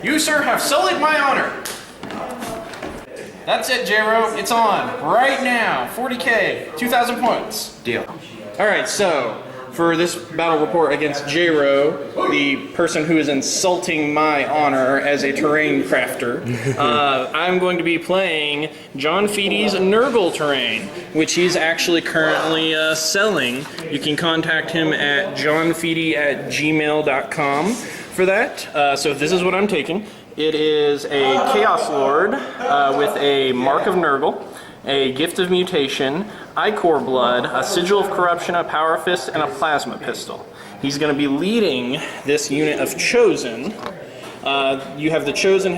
You, sir, have sullied my honor. That's it, J-Ro. It's on right now. 40k, 2,000 points. Deal. All right, so for this battle report against J-Ro, the person who is insulting my honor as a terrain crafter, I'm going to be playing John Feedy's Nurgle terrain, which he's actually currently selling. You can contact him at johnfeedy@gmail.com for that. So this is what I'm taking. It is a Chaos Lord with a Mark of Nurgle, a Gift of Mutation, Ichor Blood, a Sigil of Corruption, a Power Fist, and a Plasma Pistol. He's going to be leading this unit of Chosen. You have the Chosen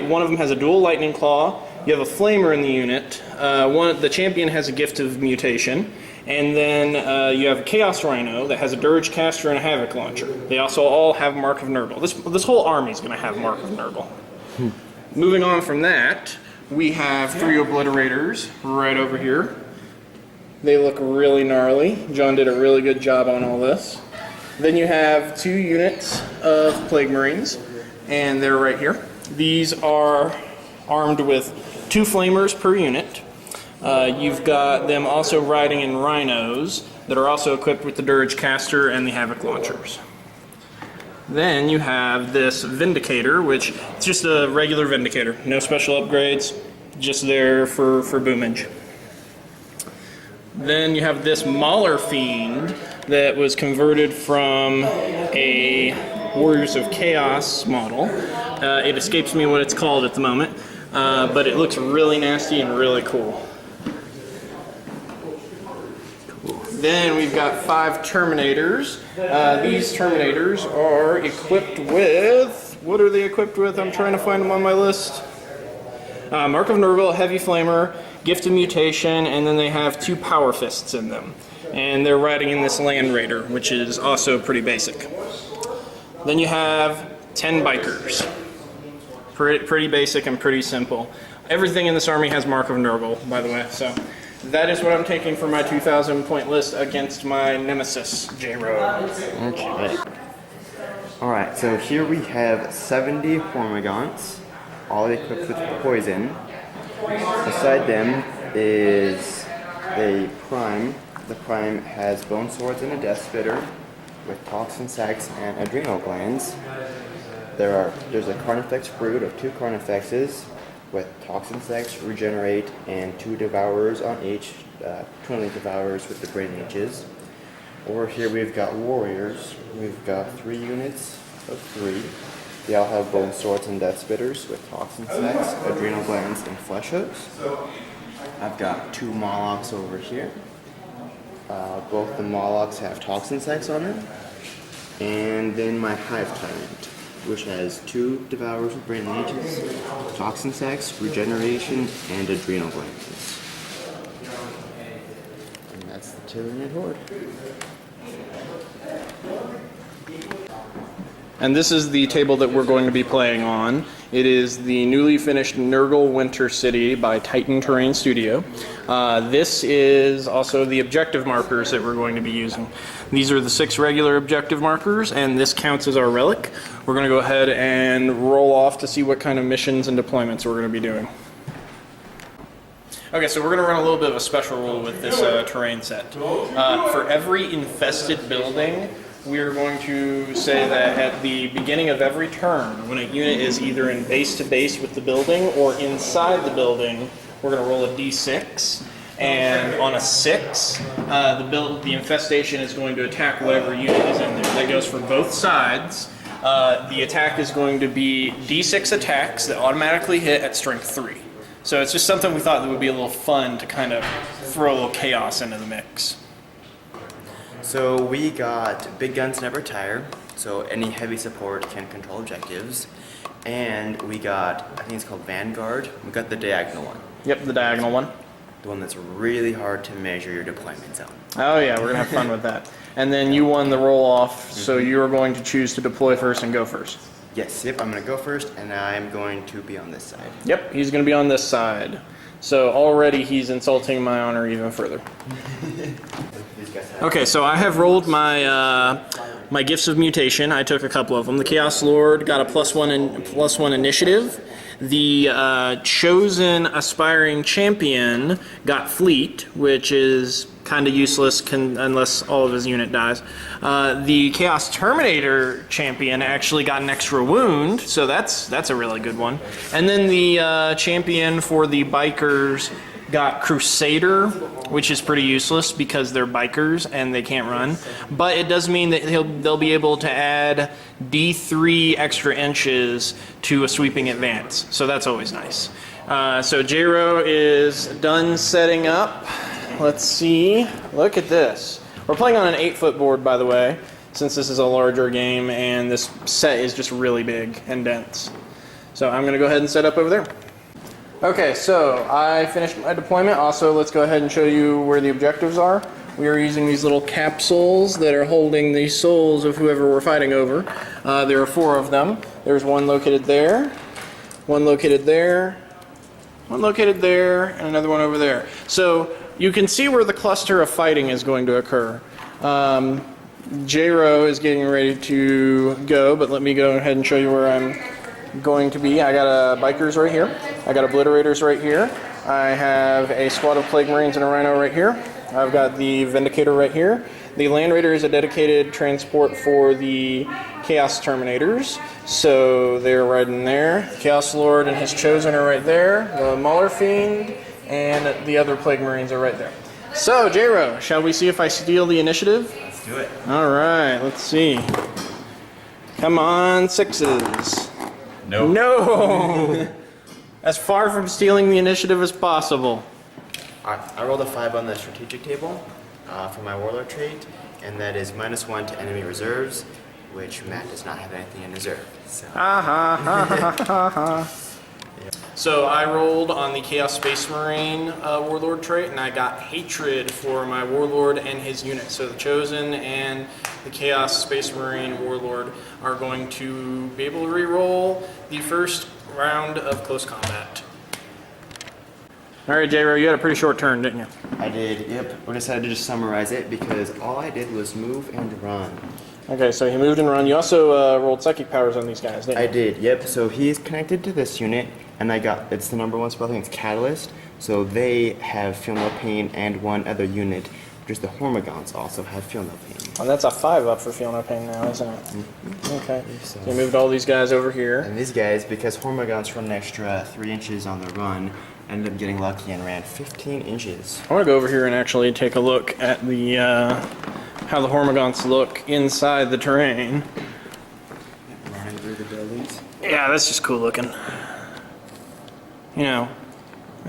one of them has a dual Lightning Claw. You have a Flamer in the unit. The Champion has a Gift of Mutation. And then you have a Chaos Rhino that has a Dirge Caster and a Havoc Launcher. They also all have Mark of Nurgle. This whole army is going to have Mark of Nurgle. Moving on from that, we have 3 Obliterators right over here. They look really gnarly. John did a really good job on all this. Then you have 2 units of Plague Marines, and they're right here. These are armed with 2 Flamers per unit. You've got them also riding in Rhinos that are also equipped with the Dirge Caster and the Havoc Launchers. Then you have this Vindicator, which is just a regular Vindicator. No special upgrades, just there for boomage. Then you have this Mauler Fiend that was converted from a Warriors of Chaos model. It escapes me what it's called at the moment, but it looks really nasty and really cool. Then we've got 5 Terminators. These Terminators are equipped with... What are they equipped with? I'm trying to find them on my list. Mark of Nurgle, Heavy Flamer, Gift of Mutation, and then they have 2 Power Fists in them. And they're riding in this Land Raider, which is also pretty basic. Then you have 10 Bikers. Pretty basic and pretty simple. Everything in this army has Mark of Nurgle, by the way, so... That is what I'm taking for my 2,000 point list against my nemesis, J-Ro. Okay. Alright, so here we have 70 Hormagaunts, all equipped with poison. Beside them is a Prime. The Prime has Bone Swords and a Death Spitter with Toxin Sacs and Adrenal Glands. There's a Carnifex Brood of 2 Carnifexes with Toxin Sacs, Regenerate, and 2 Devourers on each, 20 Devourers with the Brain Leeches. Over here we've got Warriors. We've got 3 units of 3. They all have Bone Swords and Death Spitters with Toxin Sacs, Adrenal Glands, and Flesh Hooks. I've got 2 Molochs over here. Both the Molochs have Toxin Sacs on them. And then my Hive Tyrant, which has 2 Devourers with Brain Leeches, Toxin Sacs, Regeneration, and Adrenal Glands. And that's the Tyranid Horde. And this is the table that we're going to be playing on. It is the newly finished Nurgle Winter City by Titan Terrain Studio. This is also the objective markers that we're going to be using. These are the 6 regular objective markers, and this counts as our relic. We're going to go ahead and roll off to see what kind of missions and deployments we're going to be doing. Okay, so we're going to run a little bit of a special rule with this terrain set. For every infested building, we're going to say that at the beginning of every turn, when a unit is either in base to base with the building or inside the building, we're going to roll a d6. And on a 6, the infestation is going to attack whatever unit is in there. That goes for both sides. The attack is going to be d6 attacks that automatically hit at strength 3. So it's just something we thought that would be a little fun to kind of throw a little chaos into the mix. So we got Big Guns Never Tire, so any heavy support can control objectives. And we got, I think it's called Vanguard, we got the diagonal one. Yep, the diagonal one. The one that's really hard to measure your deployment zone. Oh yeah, we're going to have fun with that. And then you won the roll-off, so you're going to choose to deploy first and go first. Yes, yep, I'm going to go first, and I'm going to be on this side. Yep, he's going to be on this side. So already he's insulting my honor even further. these guys have. Okay, so I have rolled my my gifts of mutation. I took a couple of them. The Chaos Lord got a +1 initiative. The chosen aspiring champion got fleet, which is kind of useless unless all of his unit dies. The Chaos Terminator champion actually got an extra wound, so that's a really good one. And then the champion for the bikers got Crusader, which is pretty useless because they're bikers and they can't run. But it does mean that they'll be able to add D3 extra inches to a sweeping advance. So that's always nice. So J-Ro is done setting up. Let's see. Look at this. We're playing on an 8-foot board, by the way, since this is a larger game and this set is just really big and dense. So I'm going to go ahead and set up over there. Okay, so I finished my deployment. Also, let's go ahead and show you where the objectives are. We are using these little capsules that are holding the souls of whoever we're fighting over. There are 4 of them. There's one located there, one located there, one located there, and another one over there. So you can see where the cluster of fighting is going to occur. J-Ro is getting ready to go, but let me go ahead and show you where I'm going to be. I got bikers right here. I got obliterators right here. I have a squad of plague marines and a rhino right here. I've got the Vindicator right here. The Land Raider is a dedicated transport for the Chaos Terminators, so they're right in there. Chaos Lord and his Chosen are right there. The Mauler Fiend and the other plague marines are right there. So, J-Ro, shall we see if I steal the initiative? Let's do it. All right, let's see. Come on, 6s. Nope. No! As far from stealing the initiative as possible. I rolled a 5 on the strategic table for my warlord trait, and that is -1 to enemy reserves, which Matt does not have anything in reserve. So. So I rolled on the Chaos Space Marine warlord trait, and I got hatred for my warlord and his unit. So the Chosen and the Chaos Space Marine warlord are going to be able to re-roll the first round of close combat. All right, J-Ro, you had a pretty short turn, didn't you? I did, yep. I decided to just summarize it because all I did was move and run. Okay, so he moved and run. You also rolled psychic powers on these guys, didn't you? I did, yep. So he's connected to this unit, and it's the #1 spell, I think it's Catalyst. So they have Feel No Pain, and one other unit, which is the Hormigons, also have Feel No Pain. Oh, that's a 5-up for Feel No Pain now, isn't it? Mm-hmm. Okay. So you moved all these guys over here. And these guys, because Hormigons run an extra 3 inches on the run, ended up getting lucky and ran 15 inches. I want to go over here and actually take a look at the how the Hormigons look inside the terrain. Running through the buildings. Yeah, that's just cool looking. You know,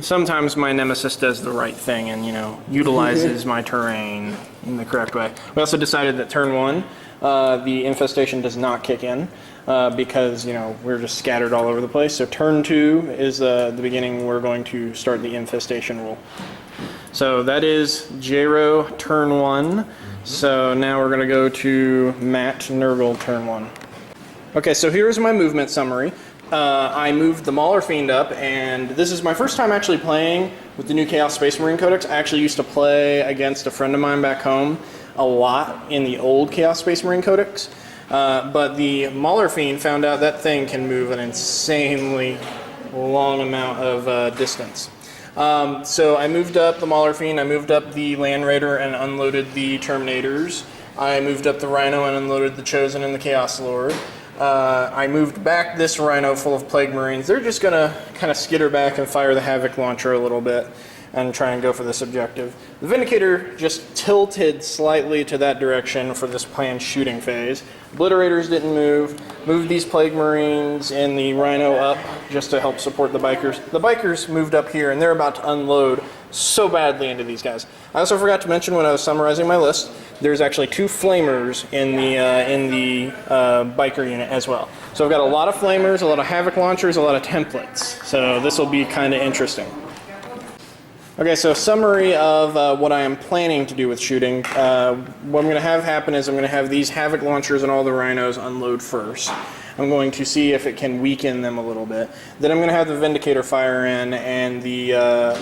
sometimes my nemesis does the right thing and, you know, utilizes my terrain in the correct way. We also decided that turn 1, the infestation does not kick in because, you know, we're just scattered all over the place. So turn 2 is the beginning. We're going to start the infestation rule. So that is J-Ro turn 1. So now we're going to go to Matt Nurgle turn 1. Okay, so here's my movement summary. I moved the Mauler Fiend up, and this is my first time actually playing with the new Chaos Space Marine Codex. I actually used to play against a friend of mine back home a lot in the old Chaos Space Marine Codex, but the Mauler Fiend found out that thing can move an insanely long amount of distance. So I moved up the Mauler Fiend, I moved up the Land Raider and unloaded the Terminators. I moved up the Rhino and unloaded the Chosen and the Chaos Lord. I moved back this Rhino full of Plague Marines. They're just going to kind of skitter back and fire the Havoc Launcher a little bit and try and go for this objective. The Vindicator just tilted slightly to that direction for this planned shooting phase. Obliterators didn't move. Moved these Plague Marines and the Rhino up just to help support the Bikers. The Bikers moved up here and they're about to unload so badly into these guys. I also forgot to mention when I was summarizing my list, there's actually 2 Flamers in the Biker unit as well. So I've got a lot of Flamers, a lot of Havoc Launchers, a lot of templates. So this will be kind of interesting. Okay, so summary of what I am planning to do with shooting. What I'm going to have happen is I'm going to have these Havoc Launchers and all the Rhinos unload first. I'm going to see if it can weaken them a little bit. Then I'm going to have the Vindicator fire in and the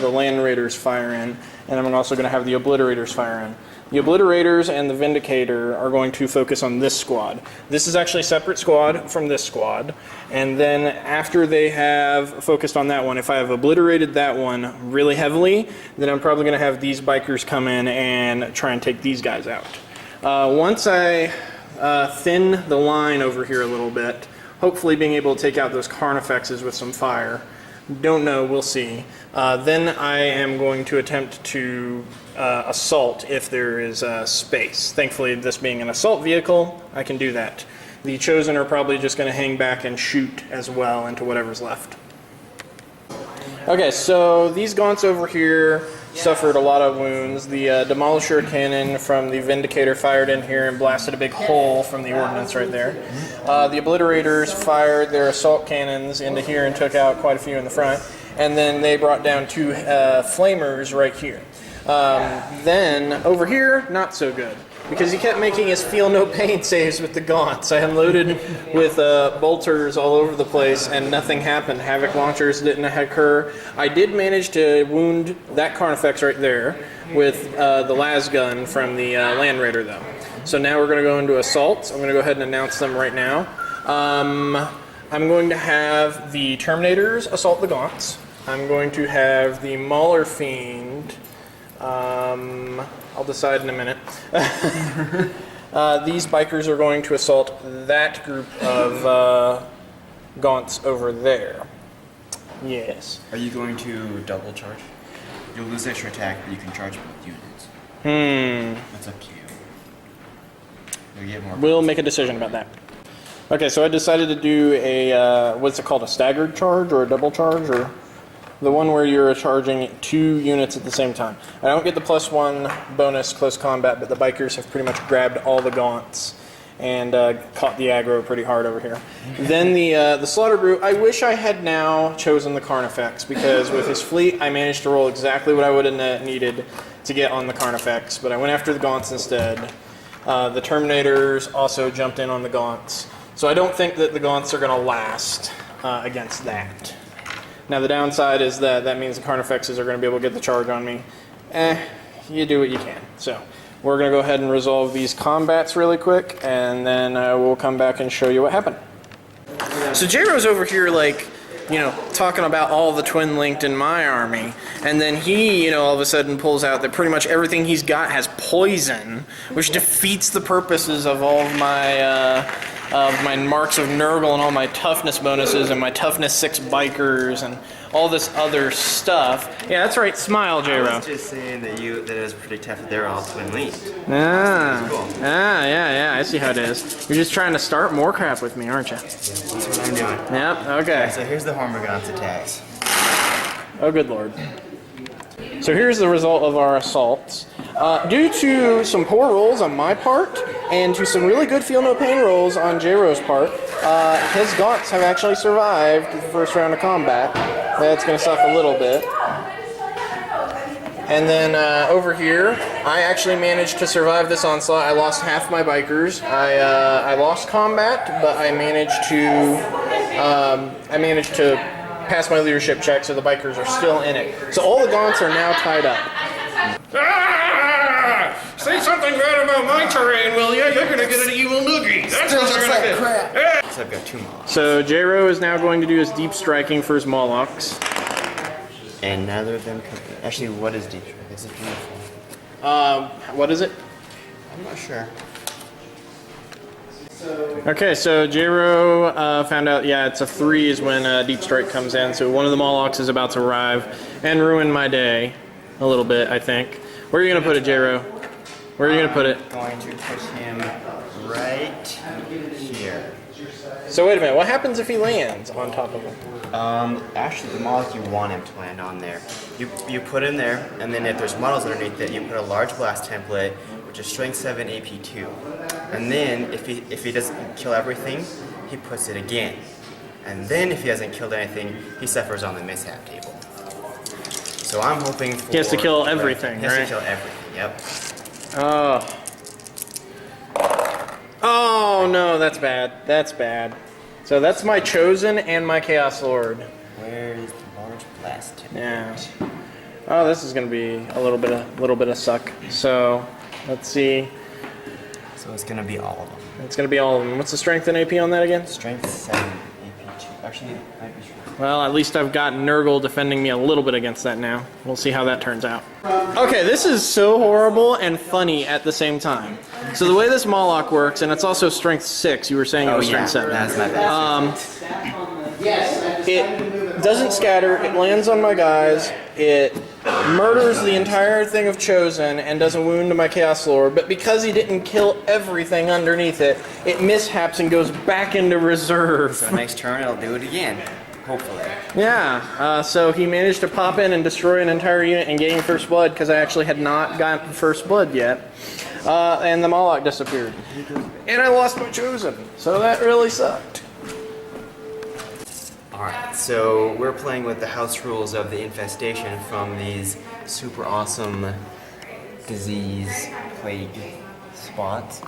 Land Raiders fire in, and I'm also going to have the Obliterators fire in. The Obliterators and the Vindicator are going to focus on this squad. This is actually a separate squad from this squad. And then after they have focused on that one, if I have obliterated that one really heavily, then I'm probably going to have these bikers come in and try and take these guys out. Once I thin the line over here a little bit, hopefully being able to take out those Carnifexes with some fire. Don't know, we'll see. Then I am going to attempt to assault if there is space. Thankfully, this being an assault vehicle, I can do that. The Chosen are probably just going to hang back and shoot as well into whatever's left. Okay, so these Gaunts over here suffered a lot of wounds. The Demolisher cannon from the Vindicator fired in here and blasted a big hole from the ordnance right there. The Obliterators fired their assault cannons into here and took out quite a few in the front. And then they brought down 2 flamers right here. Then over here, not so good, because he kept making his feel no pain saves with the Gaunts. I unloaded with bolters all over the place and nothing happened. Havoc launchers didn't occur. I did manage to wound that Carnifex right there with the las gun from the Land Raider though. So now we're going to go into assaults. I'm going to go ahead and announce them right now. I'm going to have the Terminators assault the Gaunts. I'm going to have the Mauler Fiend. I'll decide in a minute. These bikers are going to assault that group of Gaunts over there. Yes. Are you going to double charge? You'll lose extra attack, but you can charge both units. That's up to you. You'll get more. We'll make a decision about that. Okay, so I decided to do a, what's it called, a staggered charge or a double charge, or the one where you're charging 2 units at the same time. I don't get the +1 bonus close combat, but the bikers have pretty much grabbed all the Gaunts and caught the aggro pretty hard over here. Then the Slaughter Brute, I wish I had now chosen the Carnifex, because with his fleet I managed to roll exactly what I would have needed to get on the Carnifex, but I went after the Gaunts instead. The Terminators also jumped in on the Gaunts. So I don't think that the Gaunts are going to last against that. Now the downside is that means the Carnifexes are going to be able to get the charge on me. You do what you can. So we're going to go ahead and resolve these combats really quick, and then we'll come back and show you what happened. So J-Ro's over here, like, you know, talking about all the twin linked in my army, and then he, you know, all of a sudden pulls out that pretty much everything he's got has poison, which defeats the purposes of all of my marks of Nurgle and all my toughness bonuses and my toughness 6 bikers and all this other stuff. Yeah, that's right. Smile, J-Ro. I was just saying that it was pretty tough that they're all twin linked. Yeah, I see how it is. You're just trying to start more crap with me, aren't you? That's what I'm doing. Yep, okay. So here's the Hormagaun's attacks. Oh, good lord. So here's the result of our assaults. Due to some poor rolls on my part, and to some really good feel no pain rolls on J-Ro's part, his Gaunts have actually survived the first round of combat. That's going to suck a little bit. And then over here, I actually managed to survive this onslaught. I lost half my bikers. I lost combat, but I managed to pass my leadership check, so the bikers are still in it. So all the Gaunts are now tied up. Say something bad about my terrain, will ya? You're gonna get an evil noogie. That's what you're gonna get. So I've got 2 Molochs. So J-Ro is now going to do his deep striking for his Molochs. And neither of them can... Actually, what is deep strike? Is it beautiful? What is it? I'm not sure. Okay, so J-Ro found out, yeah, it's a 3 is when Deep Strike comes in, so one of the Molochs is about to arrive and ruin my day a little bit, I think. Where are you going to put it, J-Ro? Where are you going to put it? I'm going to put him right here. So wait a minute, what happens if he lands on top of him? Actually, the Moloch, you want him to land on there. You put him there, and then if there's models underneath it, you put a large blast template, which is strength 7, AP 2. And then, if he doesn't kill everything, he puts it again. And then, if he hasn't killed anything, he suffers on the mishap table. So I'm hoping for... He has to kill everything, He has right? to kill everything, yep. Oh. Oh, no, that's bad. That's bad. So that's my Chosen and my Chaos Lord. Where is the large blast template? Yeah. Oh, this is going to be a little bit of suck. So Let's see. So it's gonna be all of them. It's going to be all of them. What's the strength and AP on that again? Strength 7, AP 2. Actually, might be strength. Well, at least I've got Nurgle defending me a little bit against that now. We'll see how that turns out. Okay, this is so horrible and funny at the same time. So the way this Moloch works, and it's also strength 6. You were saying it was strength 7. That's my bad. It doesn't scatter. It lands on my guys. It murders the entire thing of Chosen and does a wound to my Chaos Lord. But because he didn't kill everything underneath it, it mishaps and goes back into reserve. So next turn, I'll do it again. Hopefully. Yeah, so he managed to pop in and destroy an entire unit and gain first blood because I actually had not gotten first blood yet. And the Moloch disappeared. And I lost my Chosen, so that really sucked. Alright, so we're playing with the house rules of the infestation from these super awesome disease plague spots.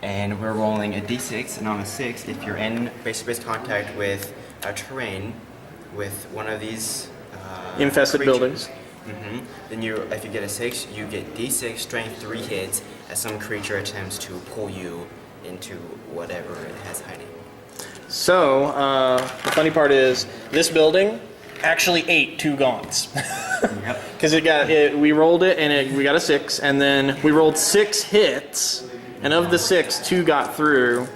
And we're rolling a d6, and on a 6, if you're in base-to-base contact with a terrain with one of these Infested creatures, buildings. Then if you get a 6, you get d6 strength 3 hits as some creature attempts to pull you into whatever it has hiding. So, the funny part is, this building actually ate 2 gaunts. Because we rolled it and we got a 6, and then we rolled 6 hits, and of the 6, 2 got through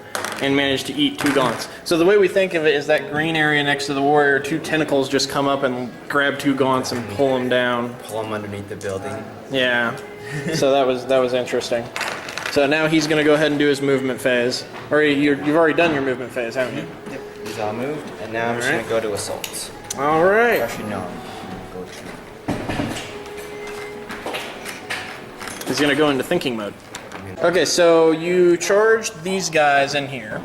and managed to eat 2 gaunts. So the way we think of it is that green area next to the warrior, 2 tentacles just come up and grab 2 gaunts and pull them down. Pull them underneath the building. Yeah. So that was interesting. So now he's going to go ahead and do his movement phase. Or you've already done your movement phase, haven't you? Yep. He's all moved, and now I'm just going to go to assaults. All right. Actually, no. He's going to go into thinking mode. Okay, so you charged these guys in here,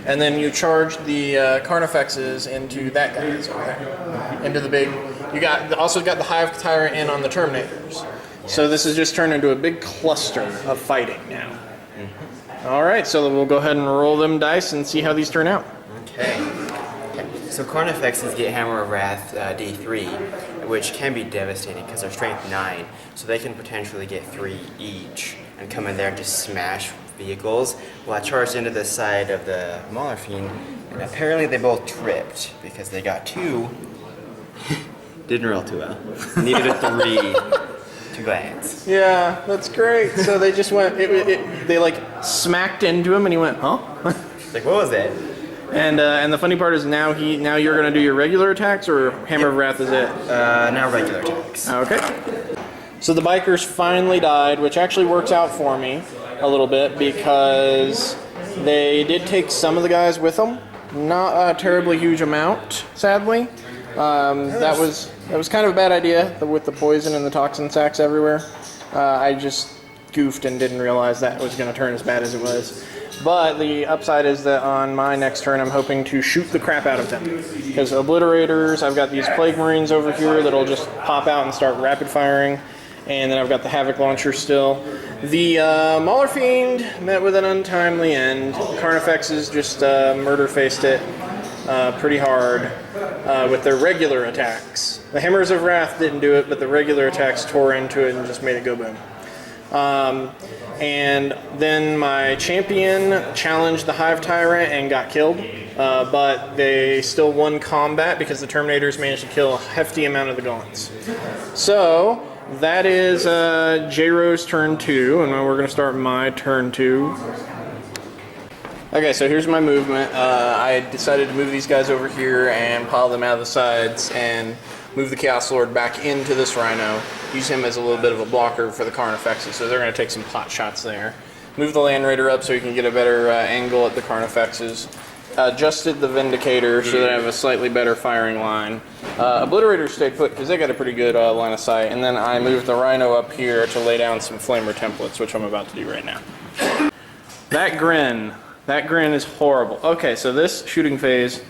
and then you charged the Carnifexes into that guys over there, into the big. You also got the Hive Tyrant in on the Terminators. So this has just turned into a big cluster of fighting now. All right, so we'll go ahead and roll them dice and see how these turn out. Okay. So Carnifexes get Hammer of Wrath D3, which can be devastating because they're strength 9, so they can potentially get 3 each and come in there and just smash vehicles. Well, I charged into the side of the Mauler Fiend, and apparently they both tripped because they got 2. Didn't roll too well. Needed a 3. Glance. Yeah, that's great. So they just went. They like smacked into him, and he went, "Huh?" Like, what was that? And the funny part is now you're gonna do your regular attacks, or Hammer of Wrath is it? Now regular attacks. Okay. So the bikers finally died, which actually works out for me a little bit because they did take some of the guys with them, not a terribly huge amount, sadly. That was kind of a bad idea with the poison and the toxin sacks everywhere. I just goofed and didn't realize that was going to turn as bad as it was. But the upside is that on my next turn, I'm hoping to shoot the crap out of them. Because Obliterators, I've got these Plague Marines over here that'll just pop out and start rapid firing. And then I've got the Havoc Launcher still. The Mauler Fiend met with an untimely end. Carnifexes just murder-faced it pretty hard with their regular attacks. The Hammers of Wrath didn't do it, but the regular attacks tore into it and just made it go boom. And then my champion challenged the Hive Tyrant and got killed, but they still won combat because the Terminators managed to kill a hefty amount of the Gaunts. So that is J-Rose turn 2, and we're going to start my turn 2. Okay, so here's my movement. I decided to move these guys over here and pile them out of the sides and move the Chaos Lord back into this Rhino. Use him as a little bit of a blocker for the Carnifexes, so they're going to take some pot shots there. Move the Land Raider up so you can get a better angle at the Carnifexes. Adjusted the Vindicator so that I have a slightly better firing line. Obliterators stayed put because they got a pretty good line of sight. And then I moved the Rhino up here to lay down some Flamer templates, which I'm about to do right now. That grin is horrible. Okay, so this shooting phase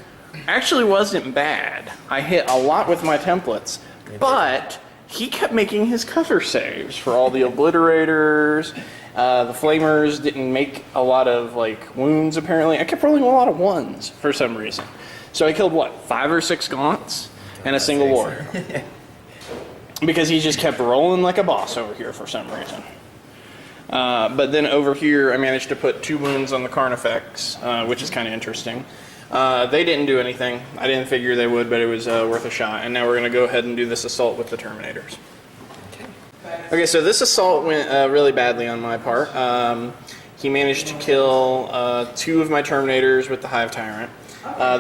actually wasn't bad. I hit a lot with my templates, but he kept making his cover saves for all the Obliterators. The Flamers didn't make a lot of wounds apparently. I kept rolling a lot of 1s for some reason. So I killed 5 or 6 Gaunts and a single Warrior. Because he just kept rolling like a boss over here for some reason. But then over here, I managed to put 2 wounds on the Carnifex, which is kind of interesting. They didn't do anything. I didn't figure they would, but it was worth a shot. And now we're going to go ahead and do this assault with the Terminators. Okay, so this assault went really badly on my part. He managed to kill 2 of my Terminators with the Hive Tyrant.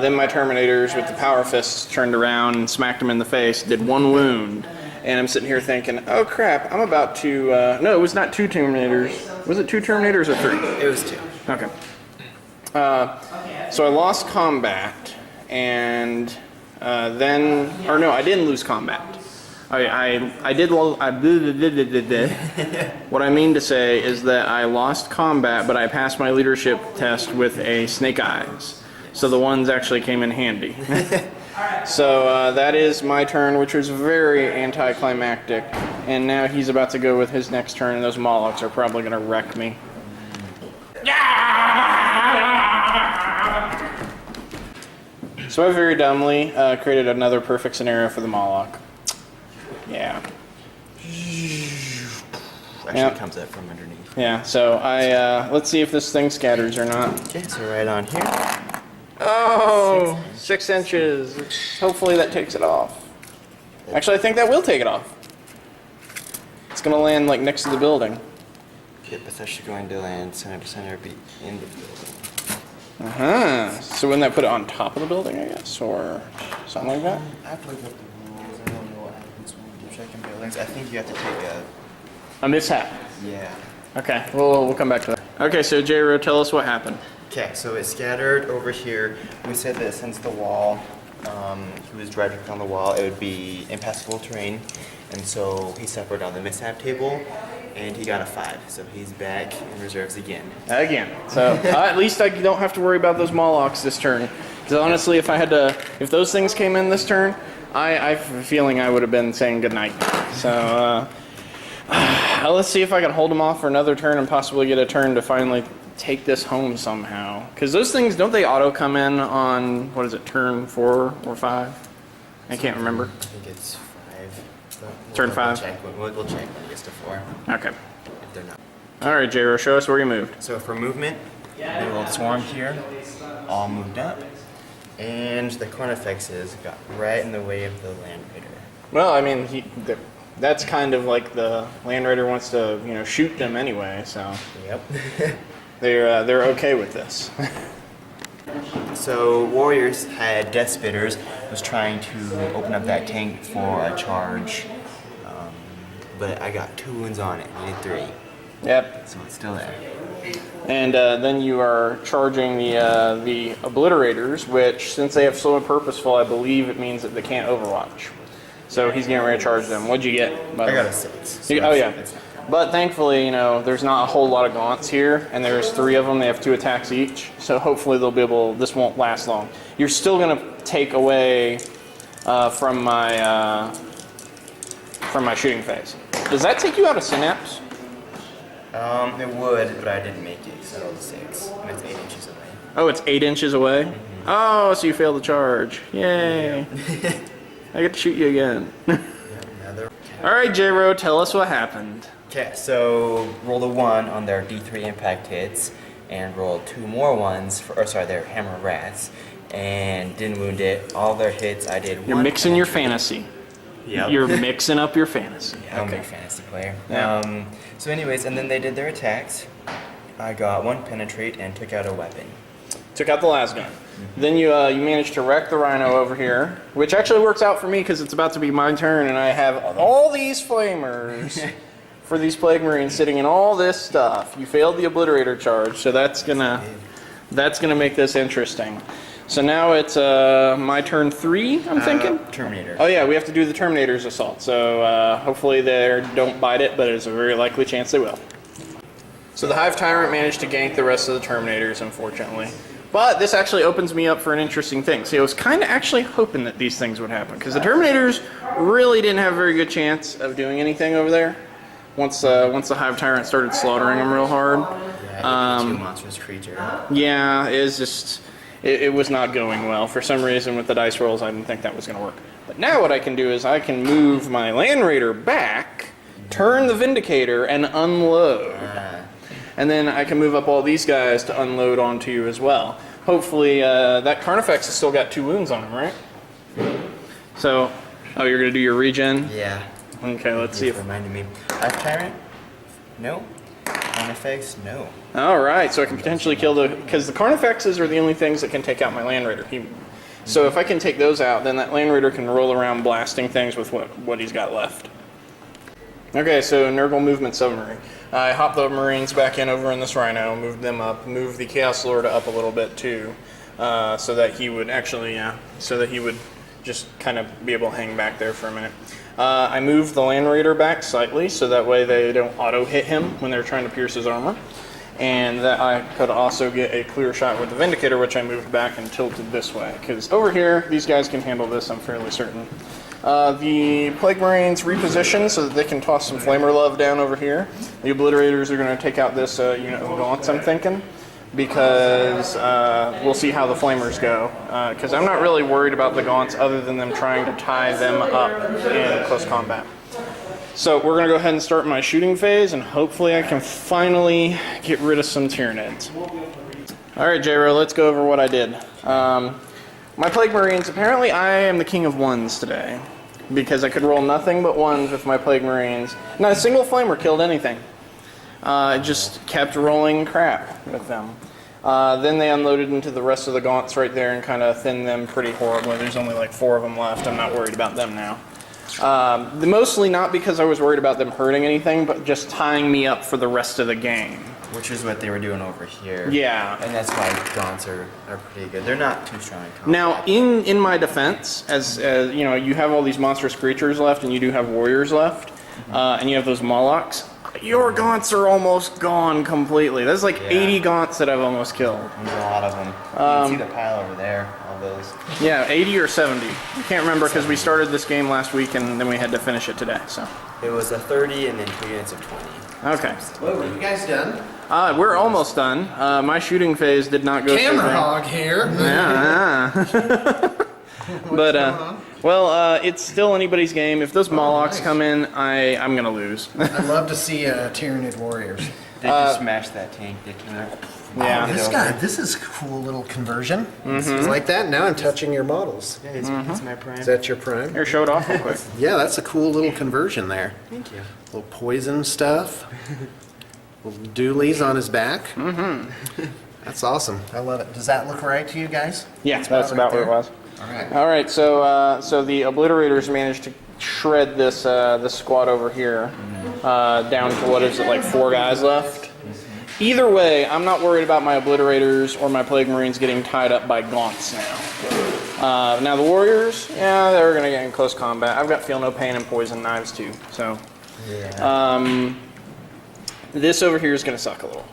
Then my Terminators with the Power Fists turned around and smacked him in the face, did 1 wound. And I'm sitting here thinking, oh crap, I'm about to... no, it was not 2 Terminators. Was it 2 Terminators or 3? It was 2. Okay. So I lost combat, and then... Or no, I didn't lose combat. I did... What I mean to say is that I lost combat, but I passed my leadership test with a Snake Eyes. So the ones actually came in handy. So that is my turn, which was very anticlimactic. And now he's about to go with his next turn, and those Molochs are probably going to wreck me. So I very dumbly created another perfect scenario for the Moloch. Yeah. Actually comes up from underneath. Yeah, so let's see if this thing scatters or not. Okay, so right on here. Oh, 6 inches. Hopefully that takes it off. Actually, I think that will take it off. It's going to land like next to the building. Okay, but that's going to land center to center, be in the building. So wouldn't that put it on top of the building, I guess, or something like that? I've looked up the rules. I don't know what happens when you're checking buildings. I think you have to take A mishap. Yeah. Okay, we'll come back to that. Okay, so J-Ro, tell us what happened. Okay, so it scattered over here. We said that since the wall, he was driving on the wall, it would be impassable terrain. And so he suffered on the mishap table, and he got a 5. So he's back in reserves again. So at least I don't have to worry about those Molochs this turn. Because honestly, if those things came in this turn, I have a feeling I would have been saying goodnight. So let's see if I can hold them off for another turn and possibly get a turn to finally take this home somehow. Because those things, don't they auto come in on, what is it, turn 4 or 5? I can't remember. I think it's 5. Turn 5? We'll check when it gets to 4. Okay. If they're not. Alright, J-Ro, show us where you moved. So for movement, the little swarm here, all moved up. And the Carnifexes got right in the way of the Land Raider. Well, I mean, that's kind of like the Land Raider wants to, shoot them anyway, so... Yep. They're okay with this. So Warriors had Death Spitters, was trying to open up that tank for a charge, but I got 2 wounds on it. Needed 3. Yep. So it's still there. And then you are charging the Obliterators, which, since they have slow and purposeful, I believe it means that they can't Overwatch. So he's getting ready to charge them. What'd you get? I got a 6. So oh yeah. But thankfully, there's not a whole lot of gaunts here, and there's 3 of them. They have 2 attacks each, so hopefully they'll be able. This won't last long. You're still gonna take away from my shooting phase. Does that take you out of Synapse? It would, but I didn't make it, so it's 6, and it's 8 inches away. Oh, it's 8 inches away? Mm-hmm. Oh, so you failed the charge. Yay. I get to shoot you again. Alright, J-Ro, tell us what happened. Okay, so rolled a 1 on their D3 impact hits, and rolled 2 more ones, their Hammer Rats, and didn't wound it. All their hits, I did 1. You're mixing your fantasy. Yep. You're mixing up your fantasy. Yeah, I'm a big fantasy player. Yeah. So anyways, and then they did their attacks. I got 1 penetrate and took out a weapon. Took out the las gun. Mm-hmm. Then you managed to wreck the Rhino over here, which actually works out for me because it's about to be my turn, and I have all these flamers for these Plague Marines sitting in all this stuff. You failed the Obliterator charge, so that's gonna make this interesting. So now it's my turn 3, I'm thinking? Terminator. Oh yeah, we have to do the Terminator's assault. So hopefully they don't bite it, but there's a very likely chance they will. So the Hive Tyrant managed to gank the rest of the Terminators, unfortunately. But this actually opens me up for an interesting thing. See, I was kind of actually hoping that these things would happen, because the Terminators really didn't have a very good chance of doing anything over there. Once the Hive Tyrant started slaughtering them real hard. Yeah, 2 monstrous creature. Yeah, it was not going well. For some reason with the dice rolls, I didn't think that was going to work. But now what I can do is I can move my Land Raider back, turn the Vindicator, and unload. and then I can move up all these guys to unload onto you as well. Hopefully, that Carnifex has still got 2 wounds on him, right? So, oh, you're gonna do your regen? Yeah. Okay, let's see if... reminded me. Life Tyrant? No. Carnifex? No. Alright, so I can potentially kill the... Because the Carnifexes are the only things that can take out my Land Raider. So if I can take those out, then that Land Raider can roll around blasting things with what he's got left. Okay, so Nurgle movement submarine. I hopped the Marines back in over in this Rhino, moved them up, moved the Chaos Lord up a little bit too, so that he would actually, so that he would just kind of be able to hang back there for a minute. I moved the Land Raider back slightly, so that way they don't auto-hit him when they're trying to pierce his armor. And that I could also get a clear shot with the Vindicator, which I moved back and tilted this way. Because over here, these guys can handle this, I'm fairly certain. The Plague Marines reposition so that they can toss some Flamer Love down over here. The Obliterators are going to take out this unit of Gaunts, I'm thinking. Because we'll see how the Flamers go. Because I'm not really worried about the Gaunts other than them trying to tie them up in close combat. So we're going to go ahead and start my shooting phase, and hopefully I can finally get rid of some Tyranids. Alright, J-Ro, let's go over what I did. My Plague Marines, apparently I am the king of ones today, because I could roll nothing but ones with my Plague Marines. Not a single Flamer killed anything. I just kept rolling crap with them. Then they unloaded into the rest of the Gaunts right there and kind of thinned them pretty horribly. There's only like 4 of them left. I'm not worried about them now. Mostly not because I was worried about them hurting anything, but just tying me up for the rest of the game. Which is what they were doing over here. Yeah. And that's why Gaunts are pretty good. They're not too strong in combat. Now, in my defense, as you know, you have all these monstrous creatures left, and you do have warriors left, and you have those Molochs. Your Gaunts are almost gone completely. That's like 80 Gaunts that I've almost killed. There's a lot of them. You can see the pile over there, all those. Yeah, 80 or 70. I can't remember because we started this game last week and then we had to finish it today. So it was a 30 and then 2 units of 20. Okay. Whoa, are you guys done? We're almost done. My shooting phase did not go Camera so hog here. Yeah. But well, it's still anybody's game. If those Molochs nice. come in, I'm gonna lose. I'd love to see Tyranid warriors. They just smashed that tank, did you know? Yeah. This guy, this is a cool little conversion. Like that. Now I'm touching your models. Yeah, it's my prime. Is that your prime? Here, show it off real quick. Yeah, that's a cool little conversion there. Thank you. Little poison stuff. Little doolies on his back. That's awesome. I love it. Does that look right to you guys? Yeah, that's about where it was. All right. All right, so the Obliterators managed to shred this this squad over here down to what is it, like 4 guys left. Either way, I'm not worried about my Obliterators or my Plague Marines getting tied up by Gaunts now. Now the Warriors, yeah, they're gonna get in close combat. I've got Feel No Pain and Poison Knives too, so. Yeah. This over here is gonna suck a little.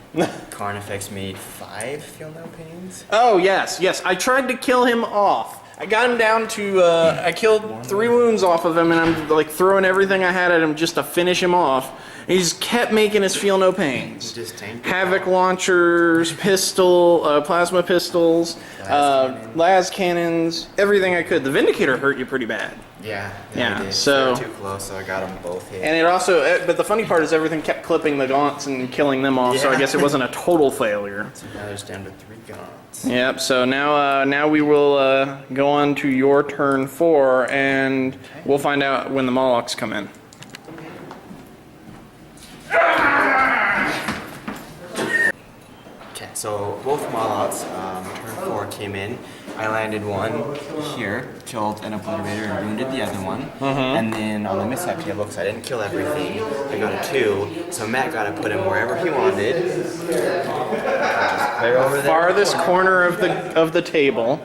Carnifex made 5 Feel No Pains. Oh yes, I tried to kill him off. I got him down to, I killed 3 wounds off of him, and I'm like throwing everything I had at him just to finish him off. And he just kept making us feel no pains. Just tanked it. Havoc launchers, plasma pistols, las cannons, everything I could. The Vindicator hurt you pretty bad. Yeah, Yeah, they did. so- They were too close, so I got them both hit. And it also, but the funny part is everything kept clipping the Gaunts and killing them off, so I Yeah. guess it wasn't a total failure. So now there's down to 3 Gaunts. Yep, so now we will go on to your turn 4, and we'll find out when the Molochs come in. Okay, so both Molochs, turn 4 came in. I landed one here, killed an Obliterator and wounded the other one. And then on the mishap table, because I didn't kill everything, I got a 2. So Matt got to put him wherever he wanted. Just clear over there. Farthest corner of the table.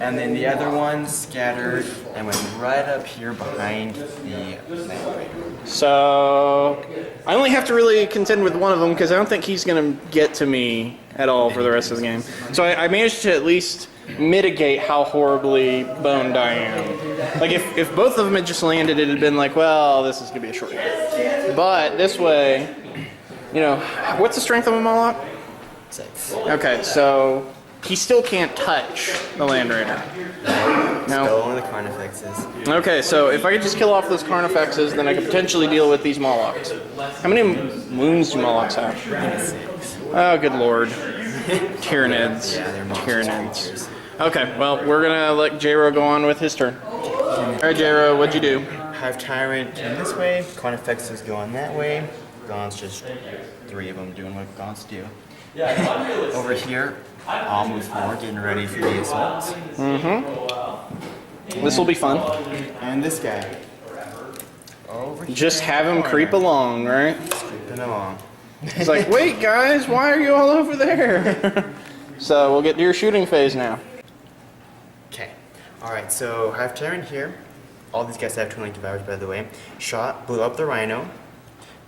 And then the other one scattered and went right up here behind the Land. So I only have to really contend with one of them because I don't think he's going to get to me at all for the rest of the game. So I managed to at least mitigate how horribly boned I am. Like if both of them had just landed, it had been like, well, this is going to be a short game. But this way, you know, what's the strength of a Moloch? 6. Okay, so he still can't touch the Land Raider. Still No. only the Carnifexes. Okay, so if I could just kill off those Carnifexes, then I could potentially deal with these Molochs. How many wounds do Molochs have? 6. Oh, good lord. Tyranids. Yeah, they're monstrous Tyranids. creatures. Okay, well, we're gonna let J-Ro go on with his turn. Alright, J-Ro, what'd you do? Hive Tyrant in this way, Carnifexes going that way. Gaunt's just 3 of them doing what Gaunts do. Over here, I'll move forward, getting ready for the assault. This will be fun. And this guy. Over here. Just have him creep along, right? Creeping along. He's like, wait, guys, why are you all over there? So we'll get to your shooting phase now. Okay. Alright, so Hive Tyrant here. All these guys have 20 devours, by the way. Shot, blew up the Rhino.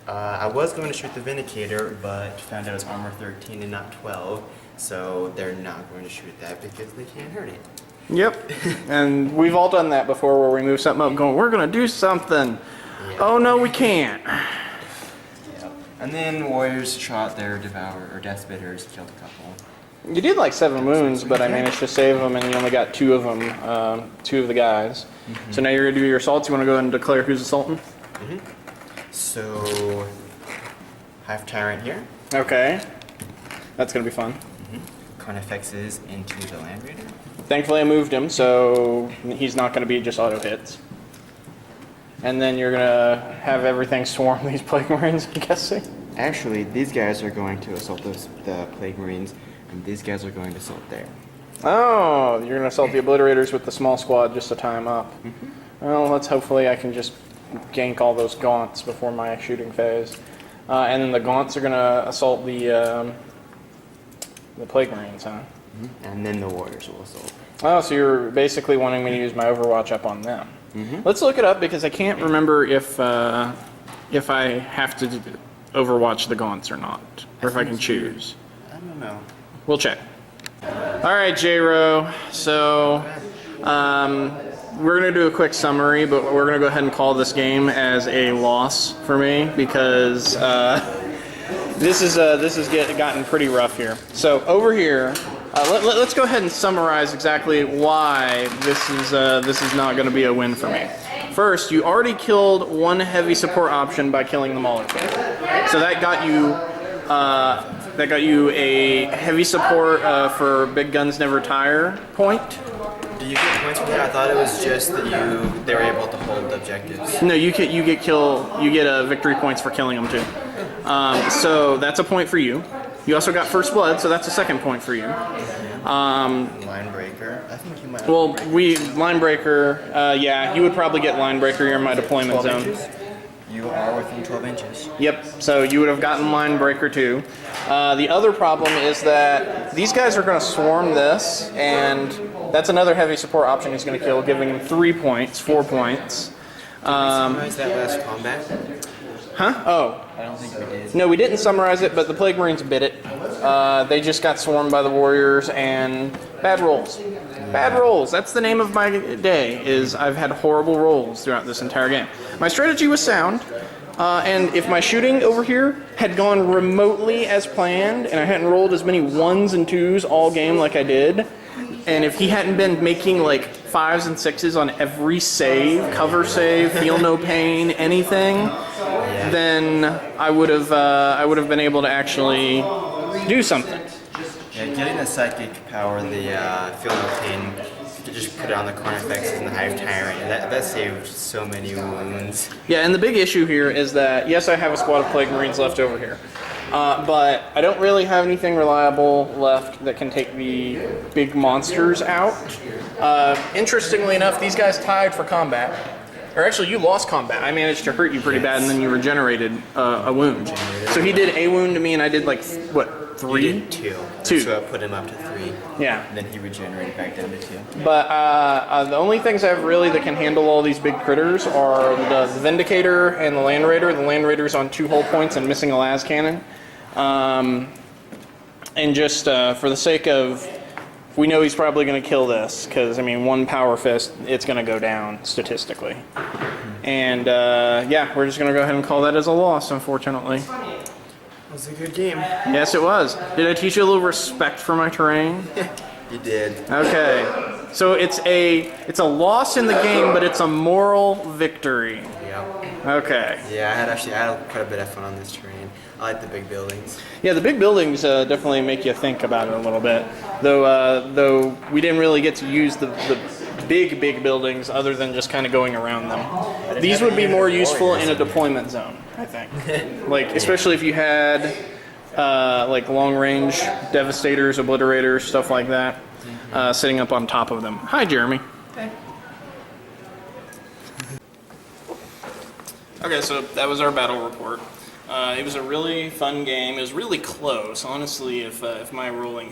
I was going to shoot the Vindicator, but found out it's armor 13 and not 12. So they're not going to shoot that because they can't hurt it. Yep, and we've all done that before where we move something up going, we're gonna do something. Yeah. Oh no, we can't. Yep. And then Warriors shot their Devour, or Death Bitters, killed a couple. You did like 7 wounds, but I managed to save them and you only got 2 of them, 2 of the guys. So now you're gonna do your assaults. You wanna go ahead and declare who's assaulting? So, Hive Tyrant here. Okay, that's gonna be fun. Carnifexes into the Land Raider. Thankfully I moved him, so he's not gonna be just auto hits. And then you're gonna have everything swarm these Plague Marines, I'm guessing? Actually, these guys are going to assault the Plague Marines, and these guys are going to assault there. Oh, you're gonna assault the Obliterators with the small squad just to tie them up. Well, let's hopefully I can just gank all those Gaunts before my shooting phase. And then the Gaunts are gonna assault the Plague Marines, huh? And then the Warriors will assault. Oh, so you're basically wanting me to use my Overwatch up on them. Let's look it up because I can't remember if I have to Overwatch the Gaunts or not, or if I can choose. I don't know. We'll check. All right, J-Ro. So we're gonna do a quick summary, but we're gonna go ahead and call this game as a loss for me because this has gotten pretty rough here. So over here, let's go ahead and summarize exactly why this is not going to be a win for me. First, you already killed 1 heavy support option by killing the Mauler King. So that got you a heavy support for Big Guns Never Tire point. Do you get points for that? I thought it was just that they were able to hold the objectives. No, you get victory points for killing them too. So that's a point for you. You also got First Blood, so that's a 2nd point for you. Linebreaker. I think you might. Well, Linebreaker. Yeah, you would probably get Linebreaker. You're in my deployment 12 zone. inches? You are within 12 inches. Yep. So you would have gotten Linebreaker too. The other problem is that these guys are going to swarm this, and that's another heavy support option he's going to kill, giving him 3 points, 4 points. Summarize that last combat? Huh? Oh. I don't think we did. No, we didn't summarize it, but the Plague Marines bit it. They just got swarmed by the Warriors and bad rolls. Bad rolls. That's the name of my day, is I've had horrible rolls throughout this entire game. My strategy was sound, and if my shooting over here had gone remotely as planned, and I hadn't rolled as many 1s and 2s all game like I did, and if he hadn't been making like 5s and 6s on every save, cover save, feel no pain, anything, then I would have been able to actually do something. Yeah, getting the psychic power, the feel no pain, you just put it on the Carnifex and the Hive Tyrant, and that saved so many wounds. Yeah, and the big issue here is that yes, I have a squad of Plague Marines left over here, but I don't really have anything reliable left that can take the big monsters out. Interestingly enough, these guys tied for combat. Or actually, you lost combat. I managed to hurt you pretty bad, and then you regenerated a wound. So he did a wound to me, and I did like, what, 3? You did 2. 2. So I put him up to 3. Yeah. And then he regenerated back down to 2. But the only things I have really that can handle all these big critters are the Vindicator and the Land Raider. The Land Raider's on 2 hull points and missing a las cannon. And just for the sake of, we know he's probably going to kill this, because, I mean, 1 Power Fist, it's going to go down statistically. And, yeah, we're just going to go ahead and call that as a loss, unfortunately. It was a good game. Yes, it was. Did I teach you a little respect for my terrain? You did. Okay. So it's a loss in the game, but it's a moral victory. Yep. Okay. Yeah, I had quite a bit of fun on this terrain. I like the big buildings. Yeah, the big buildings definitely make you think about it a little bit. Though we didn't really get to use the big buildings other than just kind of going around them. These would be more useful in a deployment zone, I think. Like especially if you had like long range devastators, obliterators, stuff like that, sitting up on top of them. Hi, Jeremy. Okay. Okay, so that was our battle report. It was a really fun game. It was really close, honestly. If my rolling